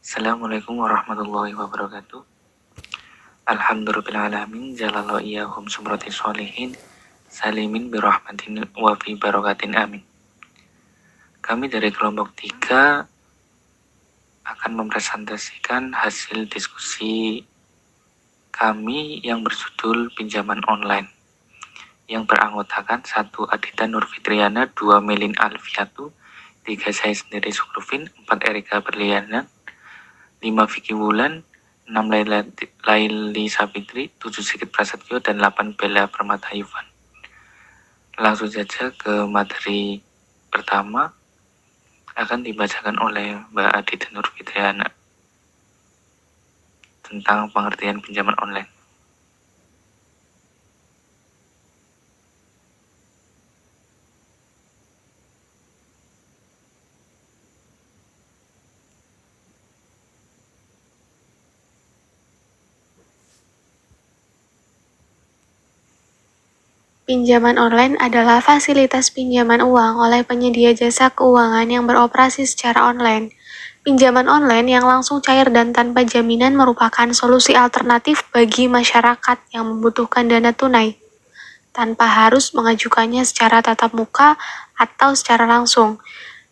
Assalamualaikum warahmatullahi wabarakatuh. Alhamdulillahirrahmanirrahim. Jalallahu iyahum sumrati sholihin salimin birahmatin wa fi barakatin amin. Kami dari kelompok 3 akan mempresentasikan hasil diskusi kami yang berjudul pinjaman online, yang beranggotakan 1 Adita Nurfitriana, 2 Melin Alfiatu, 3 saya sendiri Sukrufin, 4 Erika Berliana, 5 Vicky Wulan, 6 Laili Sapitri, 7 Sigit Prasetyo, dan 8 Bella Permata Ivan. Langsung saja ke materi pertama, akan dibacakan oleh Mbak Adita Nurfitriana tentang pengertian pinjaman online. Pinjaman online adalah fasilitas pinjaman uang oleh penyedia jasa keuangan yang beroperasi secara online. Pinjaman online yang langsung cair dan tanpa jaminan merupakan solusi alternatif bagi masyarakat yang membutuhkan dana tunai, tanpa harus mengajukannya secara tatap muka atau secara langsung.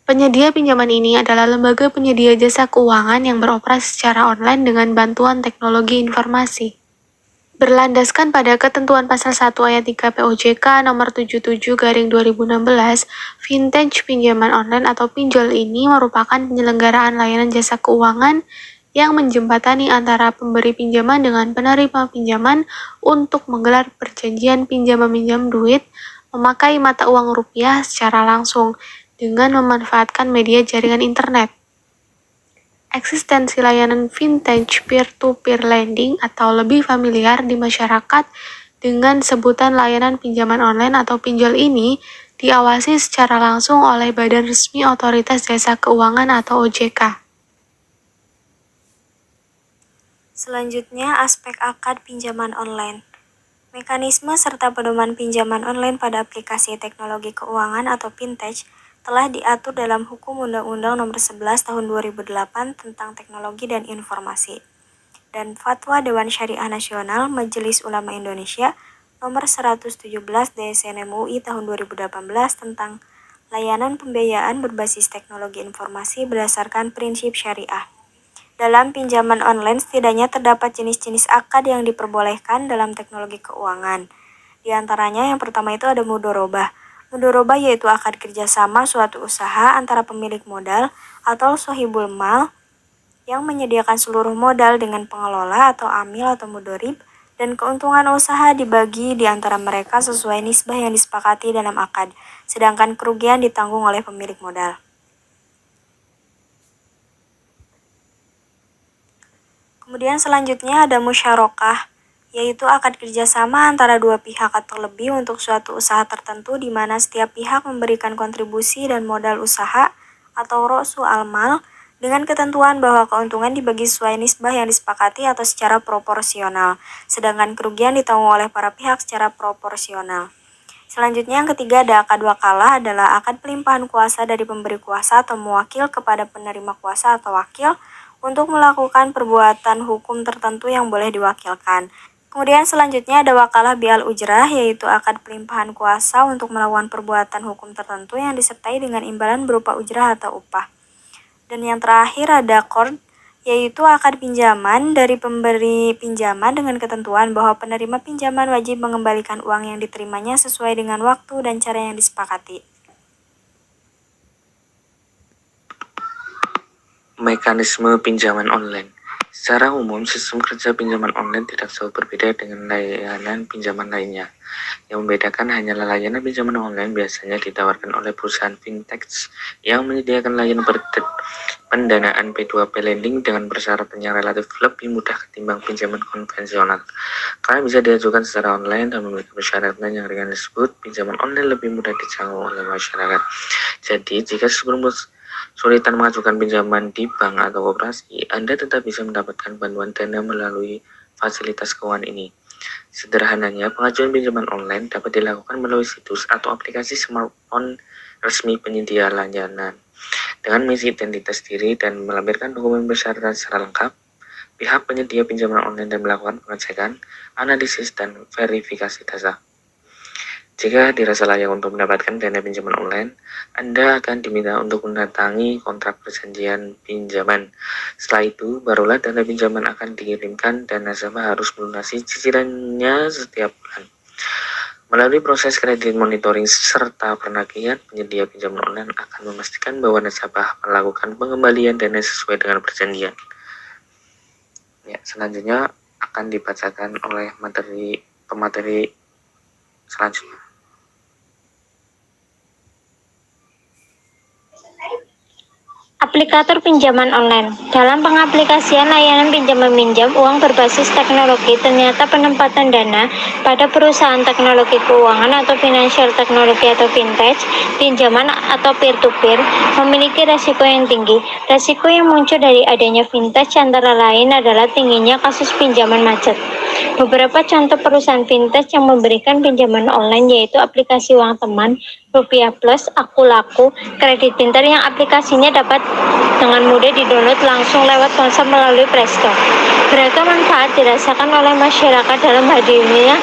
Penyedia pinjaman ini adalah lembaga penyedia jasa keuangan yang beroperasi secara online dengan bantuan teknologi informasi. Berlandaskan pada ketentuan pasal 1 ayat 3 POJK nomor 77/2016, vintage pinjaman online atau pinjol ini merupakan penyelenggaraan layanan jasa keuangan yang menjembatani antara pemberi pinjaman dengan penerima pinjaman untuk menggelar perjanjian pinjam-meminjam duit memakai mata uang rupiah secara langsung dengan memanfaatkan media jaringan internet. Eksistensi layanan vintage peer-to-peer lending atau lebih familiar di masyarakat dengan sebutan layanan pinjaman online atau pinjol ini diawasi secara langsung oleh Badan Resmi Otoritas Jasa Keuangan atau OJK. Selanjutnya, aspek akad pinjaman online. Mekanisme serta pedoman pinjaman online pada aplikasi teknologi keuangan atau fintech telah diatur dalam Hukum Undang-Undang Nomor 11 Tahun 2008 tentang Teknologi dan Informasi dan Fatwa Dewan Syariah Nasional Majelis Ulama Indonesia Nomor 117 DSN MUI Tahun 2018 tentang layanan pembiayaan berbasis teknologi informasi berdasarkan prinsip syariah. Dalam pinjaman online setidaknya terdapat jenis-jenis akad yang diperbolehkan dalam teknologi keuangan. Di antaranya yang pertama itu ada mudorobah. Mudorobah yaitu akad kerjasama suatu usaha antara pemilik modal atau sohibul mal yang menyediakan seluruh modal dengan pengelola atau amil atau mudorib, dan keuntungan usaha dibagi di antara mereka sesuai nisbah yang disepakati dalam akad, sedangkan kerugian ditanggung oleh pemilik modal. Kemudian selanjutnya ada musyarakah, yaitu akad kerjasama antara dua pihak atau lebih untuk suatu usaha tertentu di mana setiap pihak memberikan kontribusi dan modal usaha atau ro'su al-mal dengan ketentuan bahwa keuntungan dibagi sesuai nisbah yang disepakati atau secara proporsional, sedangkan kerugian ditanggung oleh para pihak secara proporsional. Selanjutnya yang ketiga ada akad wakalah, adalah akad pelimpahan kuasa dari pemberi kuasa atau muwakil kepada penerima kuasa atau wakil untuk melakukan perbuatan hukum tertentu yang boleh diwakilkan. Kemudian selanjutnya ada wakalah bi'al ujrah, yaitu akad pelimpahan kuasa untuk melakukan perbuatan hukum tertentu yang disertai dengan imbalan berupa ujrah atau upah. Dan yang terakhir ada qard, yaitu akad pinjaman dari pemberi pinjaman dengan ketentuan bahwa penerima pinjaman wajib mengembalikan uang yang diterimanya sesuai dengan waktu dan cara yang disepakati. Mekanisme pinjaman online. Secara umum, sistem kerja pinjaman online tidak jauh berbeda dengan layanan pinjaman lainnya. Yang membedakan hanyalah layanan pinjaman online biasanya ditawarkan oleh perusahaan fintech yang menyediakan layanan pendanaan P2P lending dengan persyaratan yang relatif lebih mudah ketimbang pinjaman konvensional. Karena bisa diajukan secara online dan memiliki persyaratan yang ringan disebut, pinjaman online lebih mudah dijangkau oleh masyarakat. Jadi, jika sebelum kesulitan mengajukan pinjaman di bank atau koperasi, Anda tetap bisa mendapatkan bantuan dana melalui fasilitas keuangan ini. Sederhananya, pengajuan pinjaman online dapat dilakukan melalui situs atau aplikasi smartphone resmi penyedia layanan. Dengan mengisi identitas diri dan melampirkan dokumen bersyarat secara lengkap, pihak penyedia pinjaman online dan melakukan pengecekan, analisis, dan verifikasi data. Jika dirasa layak untuk mendapatkan dana pinjaman online, Anda akan diminta untuk mendatangi kontrak perjanjian pinjaman. Setelah itu, barulah dana pinjaman akan dikirimkan dan nasabah harus melunasi cicilannya setiap bulan. Melalui proses kredit monitoring serta penagihan, penyedia pinjaman online akan memastikan bahwa nasabah melakukan pengembalian dana sesuai dengan perjanjian. Ya, selanjutnya akan dibacakan oleh pemateri selanjutnya. Aplikator pinjaman online. Dalam pengaplikasian layanan pinjam meminjam uang berbasis teknologi, ternyata penempatan dana pada perusahaan teknologi keuangan atau financial teknologi atau fintech, pinjaman atau peer-to-peer, memiliki resiko yang tinggi. Resiko yang muncul dari adanya fintech antara lain adalah tingginya kasus pinjaman macet. Beberapa contoh perusahaan fintech yang memberikan pinjaman online yaitu aplikasi Uang Teman, Rupiah Plus, Aku Laku, Kredit Pintar yang aplikasinya dapat dengan mudah didownload langsung lewat ponsel melalui Play Store. Beragam manfaat dirasakan oleh masyarakat dalam hadirnya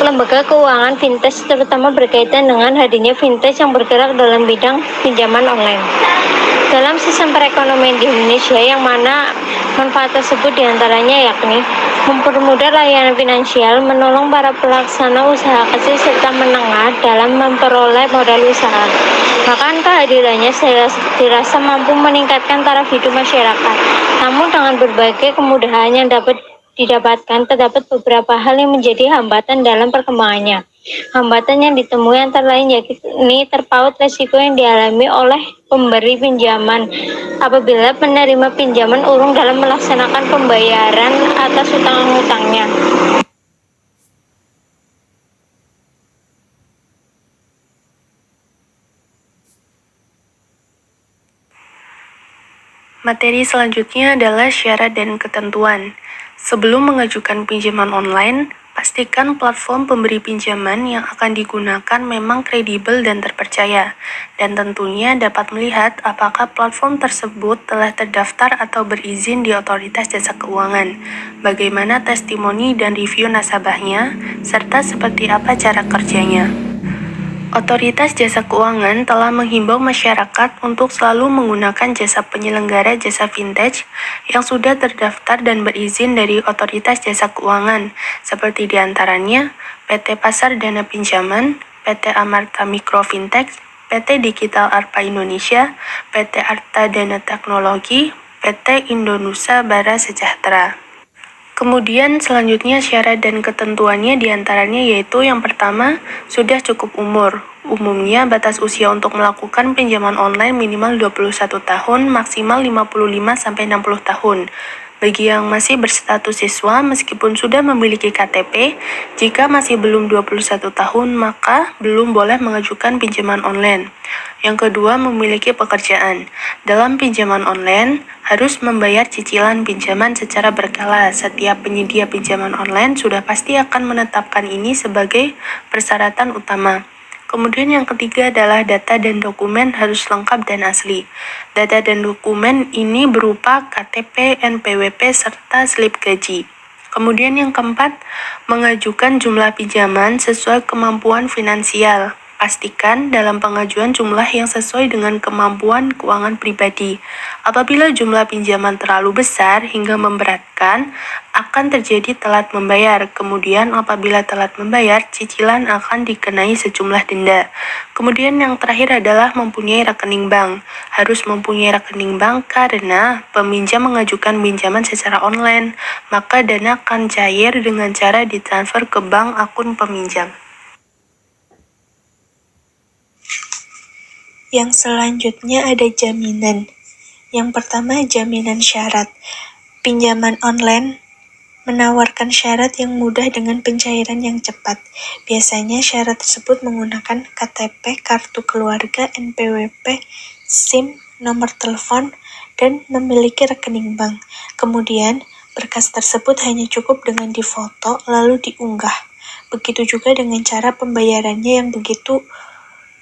lembaga keuangan fintech, terutama berkaitan dengan hadirnya fintech yang bergerak dalam bidang pinjaman online. Dalam sistem perekonomian di Indonesia, yang mana manfaat tersebut diantaranya yakni mempermudah layanan finansial, menolong para pelaksana usaha kecil serta menengah dalam memperoleh modal usaha. Bahkan kehadirannya dirasa mampu meningkatkan taraf hidup masyarakat. Namun dengan berbagai kemudahan yang dapat didapatkan, terdapat beberapa hal yang menjadi hambatan dalam perkembangannya. Hambatan yang ditemui antara lain yakni terpaut resiko yang dialami oleh pemberi pinjaman apabila penerima pinjaman urung dalam melaksanakan pembayaran atas utang-utangnya. Materi selanjutnya adalah syarat dan ketentuan. Sebelum mengajukan pinjaman online, pastikan platform pemberi pinjaman yang akan digunakan memang kredibel dan terpercaya, dan tentunya dapat melihat apakah platform tersebut telah terdaftar atau berizin di Otoritas Jasa Keuangan, bagaimana testimoni dan review nasabahnya, serta seperti apa cara kerjanya. Otoritas Jasa Keuangan telah menghimbau masyarakat untuk selalu menggunakan jasa penyelenggara jasa fintech yang sudah terdaftar dan berizin dari Otoritas Jasa Keuangan, seperti diantaranya PT Pasar Dana Pinjaman, PT Amarta Mikro Fintech, PT Digital Arpa Indonesia, PT Arta Dana Teknologi, PT Indonusa Bara Sejahtera. Kemudian selanjutnya syarat dan ketentuannya diantaranya yaitu yang pertama, sudah cukup umur. Umumnya batas usia untuk melakukan pinjaman online minimal 21 tahun, maksimal 55-60 tahun. Bagi yang masih berstatus siswa meskipun sudah memiliki KTP, jika masih belum 21 tahun maka belum boleh mengajukan pinjaman online. Yang kedua, memiliki pekerjaan. Dalam pinjaman online, harus membayar cicilan pinjaman secara berkala. Setiap penyedia pinjaman online sudah pasti akan menetapkan ini sebagai persyaratan utama. Kemudian yang ketiga adalah data dan dokumen harus lengkap dan asli. Data dan dokumen ini berupa KTP, NPWP, serta slip gaji. Kemudian yang keempat, mengajukan jumlah pinjaman sesuai kemampuan finansial. Pastikan dalam pengajuan jumlah yang sesuai dengan kemampuan keuangan pribadi. Apabila jumlah pinjaman terlalu besar hingga memberatkan, akan terjadi telat membayar. Kemudian apabila telat membayar, cicilan akan dikenai sejumlah denda. Kemudian yang terakhir adalah mempunyai rekening bank. Harus mempunyai rekening bank karena peminjam mengajukan pinjaman secara online, maka dana akan cair dengan cara ditransfer ke bank akun peminjam. Yang selanjutnya ada jaminan. Yang pertama, jaminan syarat. Pinjaman online menawarkan syarat yang mudah dengan pencairan yang cepat. Biasanya syarat tersebut menggunakan KTP, kartu keluarga, NPWP, SIM, nomor telepon, dan memiliki rekening bank. Kemudian, berkas tersebut hanya cukup dengan difoto lalu diunggah. Begitu juga dengan cara pembayarannya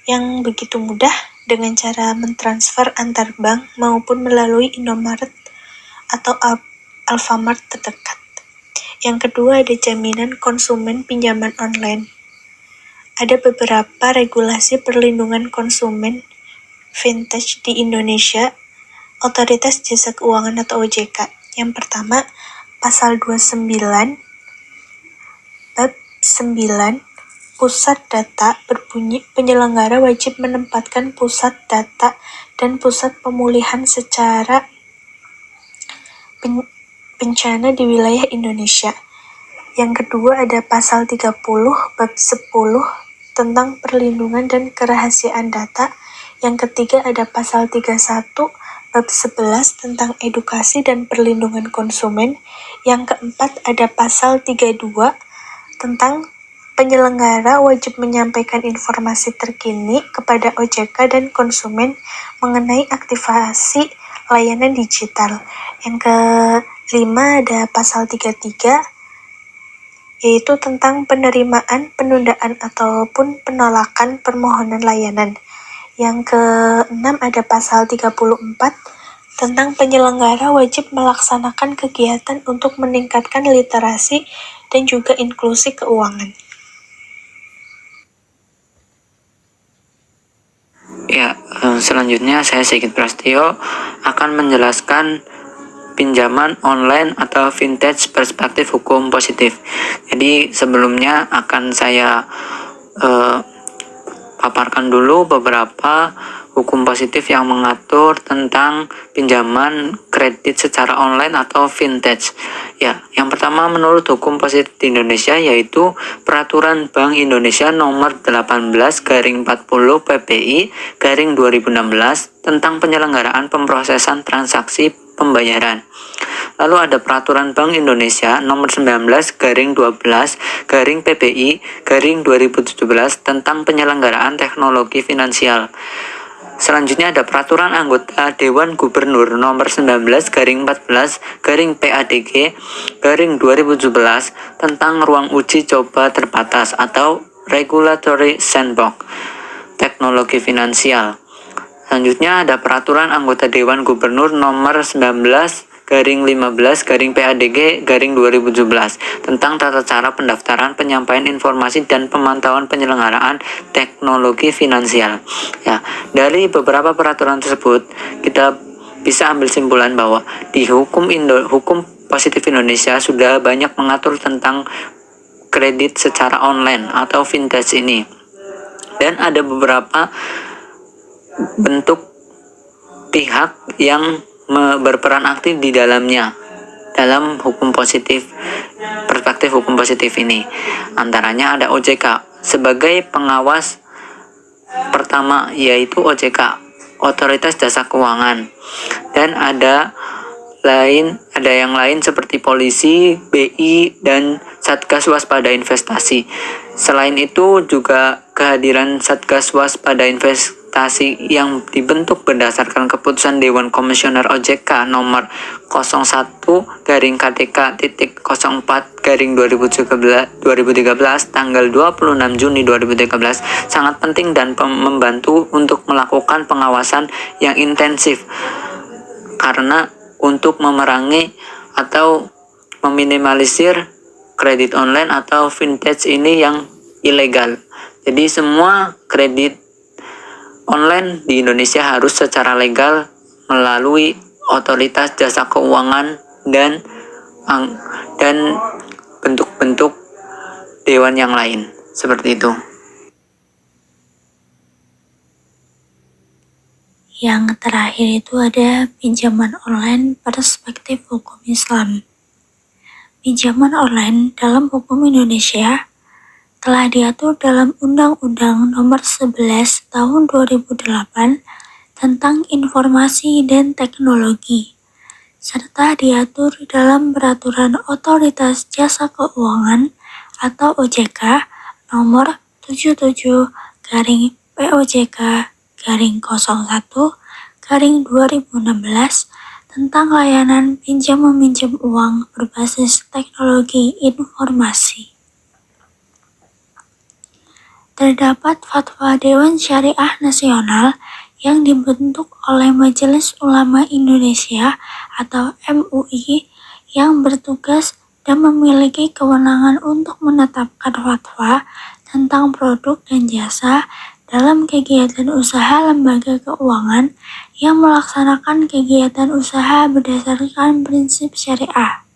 yang begitu mudah dengan cara mentransfer antar bank maupun melalui Indomaret atau Alfamart terdekat. Yang kedua ada jaminan konsumen pinjaman online. Ada beberapa regulasi perlindungan konsumen vintage di Indonesia, Otoritas Jasa Keuangan atau OJK. Yang pertama, Pasal 29, Bab 9, Pusat Data berbunyi penyelenggara wajib menempatkan pusat data dan pusat pemulihan secara bencana di wilayah Indonesia. Yang kedua ada Pasal 30, Bab 10, tentang perlindungan dan kerahasiaan data. Yang ketiga ada Pasal 31, Bab 11 tentang edukasi dan perlindungan konsumen. Yang keempat ada Pasal 32 tentang penyelenggara wajib menyampaikan informasi terkini kepada OJK dan konsumen mengenai aktivasi layanan digital. Yang kelima ada Pasal 33 yaitu tentang penerimaan, penundaan ataupun penolakan permohonan layanan. Yang keenam ada Pasal 34 tentang penyelenggara wajib melaksanakan kegiatan untuk meningkatkan literasi dan juga inklusi keuangan. Ya, selanjutnya saya Sigit Prasetyo akan menjelaskan pinjaman online atau vintage perspektif hukum positif. Jadi sebelumnya akan saya paparkan dulu beberapa hukum positif yang mengatur tentang pinjaman kredit secara online atau vintage. Ya, yang pertama menurut hukum positif di Indonesia yaitu Peraturan Bank Indonesia nomor 18/40 PPI 2016 tentang penyelenggaraan pemrosesan transaksi pembayaran. Lalu ada Peraturan Bank Indonesia nomor 19/12 PPI 2017 tentang penyelenggaraan teknologi finansial. Selanjutnya ada Peraturan Anggota Dewan Gubernur nomor 19/14 PADG 2017 tentang ruang uji coba terbatas atau Regulatory Sandbox teknologi finansial. Selanjutnya ada Peraturan Anggota Dewan Gubernur nomor 19/15 PADG 2017 tentang tata cara pendaftaran, penyampaian informasi dan pemantauan penyelenggaraan teknologi finansial. Ya, dari beberapa peraturan tersebut kita bisa ambil simpulan bahwa di hukum positif Indonesia sudah banyak mengatur tentang kredit secara online atau vintage ini. Dan ada beberapa bentuk pihak yang berperan aktif di dalamnya dalam hukum positif, perspektif hukum positif ini. Antaranya ada OJK sebagai pengawas pertama, yaitu OJK, Otoritas Jasa Keuangan. Dan ada yang lain seperti polisi, BI, dan Satgas Waspada Investasi. Selain itu juga kehadiran Satgas Waspada Investasi yang dibentuk berdasarkan keputusan Dewan Komisioner OJK nomor 01-KTK.04/2013 tanggal 26 Juni 2013 sangat penting dan membantu untuk melakukan pengawasan yang intensif karena untuk memerangi atau meminimalisir kredit online atau vintage ini yang ilegal. Jadi semua kredit online di Indonesia harus secara legal melalui Otoritas Jasa Keuangan dan bentuk-bentuk dewan yang lain seperti itu. Yang terakhir itu ada pinjaman online perspektif hukum Islam. Pinjaman online dalam hukum Indonesia telah diatur dalam Undang-Undang Nomor 11 Tahun 2008 tentang Informasi dan Teknologi, serta diatur dalam Peraturan Otoritas Jasa Keuangan atau OJK Nomor 77/POJK/01/2016 tentang layanan pinjam-meminjam uang berbasis teknologi informasi. Terdapat Fatwa Dewan Syariah Nasional yang dibentuk oleh Majelis Ulama Indonesia atau MUI yang bertugas dan memiliki kewenangan untuk menetapkan fatwa tentang produk dan jasa dalam kegiatan usaha lembaga keuangan yang melaksanakan kegiatan usaha berdasarkan prinsip syariah.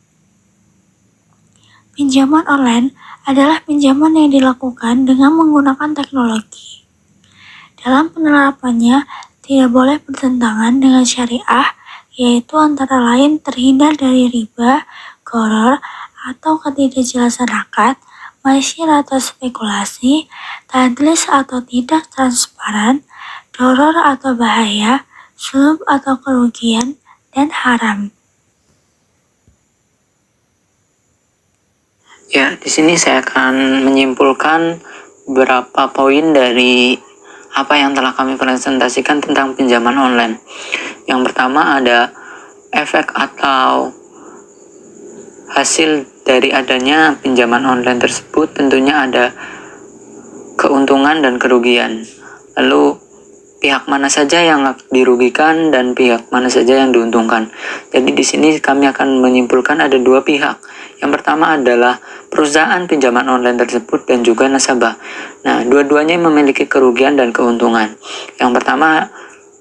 Pinjaman online adalah pinjaman yang dilakukan dengan menggunakan teknologi. Dalam penerapannya, tidak boleh bertentangan dengan syariah, yaitu antara lain terhindar dari riba, gharar, atau ketidakjelasan akad, maisir atau spekulasi, tadlis atau tidak transparan, doror atau bahaya, sulub atau kerugian, dan haram. Ya, di sini saya akan menyimpulkan beberapa poin dari apa yang telah kami presentasikan tentang pinjaman online. Yang pertama ada efek atau hasil dari adanya pinjaman online tersebut, tentunya ada keuntungan dan kerugian. Lalu pihak mana saja yang dirugikan dan pihak mana saja yang diuntungkan. Jadi di sini kami akan menyimpulkan ada dua pihak. Yang pertama adalah perusahaan pinjaman online tersebut dan juga nasabah. Nah, dua-duanya memiliki kerugian dan keuntungan. Yang pertama,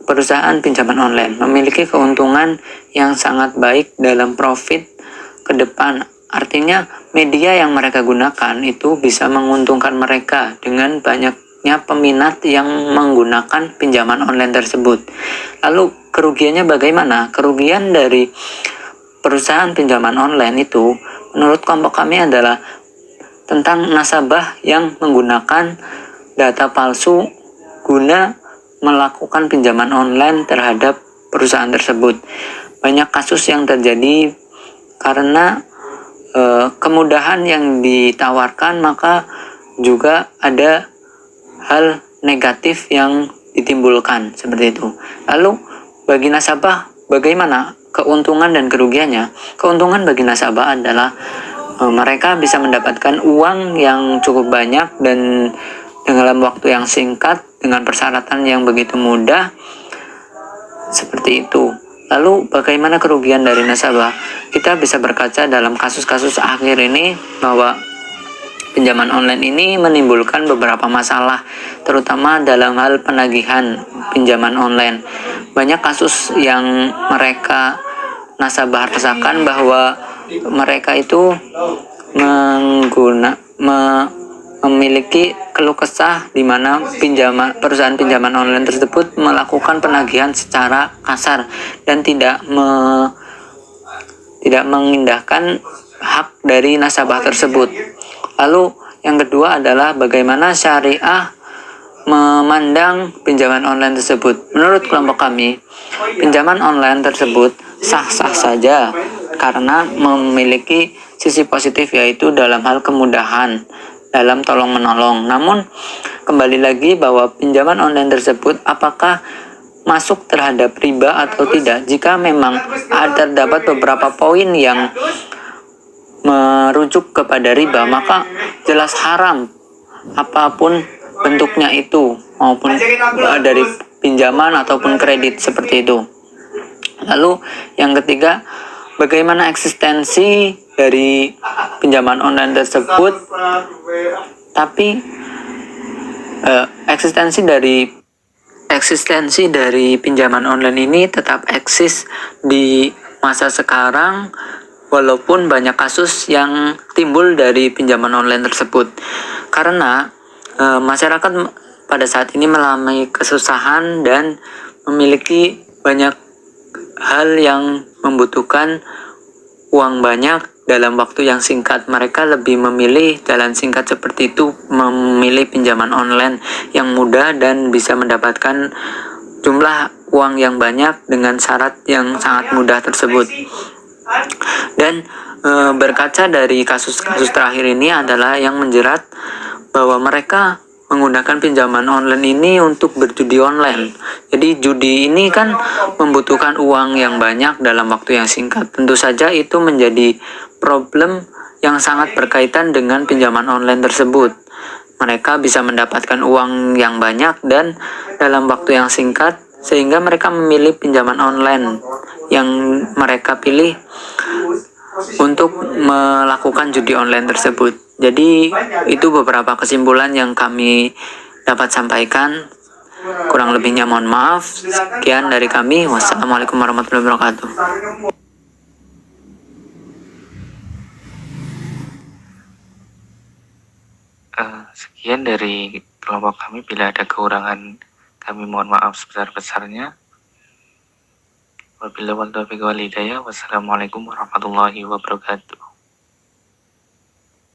perusahaan pinjaman online memiliki keuntungan yang sangat baik dalam profit ke depan. Artinya media yang mereka gunakan itu bisa menguntungkan mereka dengan banyaknya peminat yang menggunakan pinjaman online tersebut. Lalu kerugiannya bagaimana? Kerugian dari perusahaan pinjaman online itu menurut kelompok kami adalah tentang nasabah yang menggunakan data palsu guna melakukan pinjaman online terhadap perusahaan tersebut. Banyak kasus yang terjadi karena kemudahan yang ditawarkan, maka juga ada hal negatif yang ditimbulkan seperti itu. Lalu bagi nasabah bagaimana keuntungan dan kerugiannya? Keuntungan bagi nasabah adalah mereka bisa mendapatkan uang yang cukup banyak dan dalam waktu yang singkat dengan persyaratan yang begitu mudah seperti itu. Lalu bagaimana kerugian dari nasabah? Kita bisa berkaca dalam kasus-kasus akhir ini bahwa pinjaman online ini menimbulkan beberapa masalah, terutama dalam hal penagihan pinjaman online. Banyak kasus yang nasabah rasakan bahwa mereka itu memiliki keluh kesah di mana perusahaan pinjaman online tersebut melakukan penagihan secara kasar dan tidak mengindahkan hak dari nasabah tersebut. Lalu yang kedua adalah bagaimana syariah memandang pinjaman online tersebut. Menurut kelompok kami, pinjaman online tersebut sah-sah saja karena memiliki sisi positif, yaitu dalam hal kemudahan dalam tolong-menolong. Namun kembali lagi bahwa pinjaman online tersebut apakah masuk terhadap riba atau tidak? Jika memang terdapat beberapa poin yang merujuk kepada riba, maka jelas haram apapun bentuknya itu, maupun dari pinjaman ataupun kredit seperti itu. Lalu yang ketiga, bagaimana eksistensi dari pinjaman online tersebut, tapi eksistensi dari pinjaman online ini tetap eksis di masa sekarang, walaupun banyak kasus yang timbul dari pinjaman online tersebut. Karena masyarakat pada saat ini mengalami kesusahan dan memiliki banyak hal yang membutuhkan uang banyak dalam waktu yang singkat. Mereka lebih memilih jalan singkat seperti itu, memilih pinjaman online yang mudah dan bisa mendapatkan jumlah uang yang banyak dengan syarat yang sangat mudah tersebut. Dan berkaca dari kasus-kasus terakhir ini adalah yang menjerat bahwa mereka menggunakan pinjaman online ini untuk berjudi online. Jadi judi ini kan membutuhkan uang yang banyak dalam waktu yang singkat. Tentu saja itu menjadi problem yang sangat berkaitan dengan pinjaman online tersebut. mereka bisa mendapatkan uang yang banyak dan dalam waktu yang singkat, sehingga mereka memilih pinjaman online yang mereka pilih untuk melakukan judi online tersebut. Jadi itu beberapa kesimpulan yang kami dapat sampaikan. Kurang lebihnya mohon maaf. Sekian dari kami. Wassalamualaikum warahmatullahi wabarakatuh. Sekian dari kelompok kami. Bila ada kekurangan, kami mohon maaf sebesar-besarnya. Wabillahi taufiq wal hidayah. Wassalamualaikum warahmatullahi wabarakatuh.